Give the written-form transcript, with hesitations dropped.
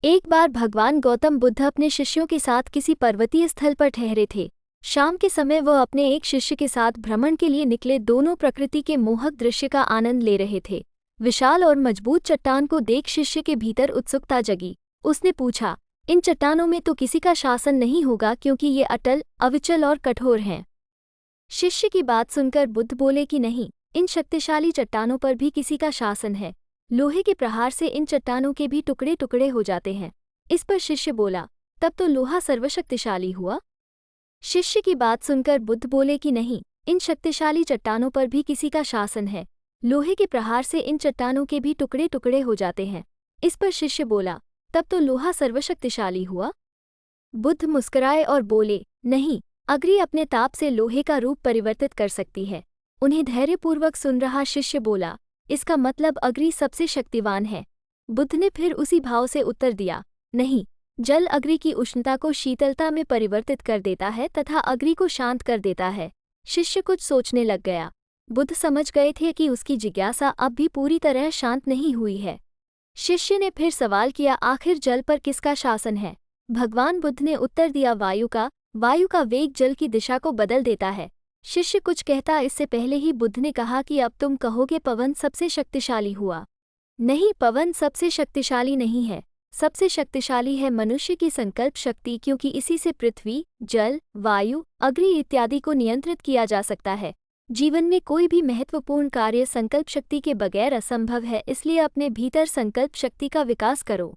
एक बार भगवान गौतम बुद्ध अपने शिष्यों के साथ किसी पर्वतीय स्थल पर ठहरे थे। शाम के समय वह अपने एक शिष्य के साथ भ्रमण के लिए निकले। दोनों प्रकृति के मोहक दृश्य का आनंद ले रहे थे। विशाल और मजबूत चट्टान को देख शिष्य के भीतर उत्सुकता जगी। उसने पूछा, इन चट्टानों में तो किसी का शासन नहीं होगा क्योंकि ये अटल, अविचल और कठोर हैं। शिष्य की बात सुनकर बुद्ध बोले कि नहीं, इन शक्तिशाली चट्टानों पर भी किसी का शासन है। लोहे के प्रहार से इन चट्टानों के भी टुकड़े टुकड़े हो जाते हैं। इस पर शिष्य बोला, तब तो लोहा सर्वशक्तिशाली हुआ। शिष्य की बात सुनकर बुद्ध बोले कि नहीं, इन शक्तिशाली चट्टानों पर भी किसी का शासन है। लोहे के प्रहार से इन चट्टानों के भी टुकड़े टुकड़े हो जाते हैं। इस पर शिष्य बोला, तब तो लोहा सर्वशक्तिशाली हुआ। बुद्ध मुस्कुराए और बोले, नहीं, अग्नि अपने ताप से लोहे का रूप परिवर्तित कर सकती है। उन्हें धैर्यपूर्वक सुन रहा शिष्य बोला, इसका मतलब अग्नि सबसे शक्तिवान है। बुद्ध ने फिर उसी भाव से उत्तर दिया, नहीं, जल अग्नि की उष्णता को शीतलता में परिवर्तित कर देता है तथा अग्नि को शांत कर देता है। शिष्य कुछ सोचने लग गया। बुद्ध समझ गए थे कि उसकी जिज्ञासा अब भी पूरी तरह शांत नहीं हुई है। शिष्य ने फिर सवाल किया, आखिर जल पर किसका शासन है? भगवान बुद्ध ने उत्तर दिया, वायु का। वायु का वेग जल की दिशा को बदल देता है। शिष्य कुछ कहता इससे पहले ही बुद्ध ने कहा कि अब तुम कहोगे पवन सबसे शक्तिशाली हुआ। नहीं, पवन सबसे शक्तिशाली नहीं है। सबसे शक्तिशाली है मनुष्य की संकल्प शक्ति, क्योंकि इसी से पृथ्वी, जल, वायु, अग्नि इत्यादि को नियंत्रित किया जा सकता है। जीवन में कोई भी महत्वपूर्ण कार्य संकल्प शक्ति के बगैर असंभव है, इसलिए अपने भीतर संकल्प शक्ति का विकास करो।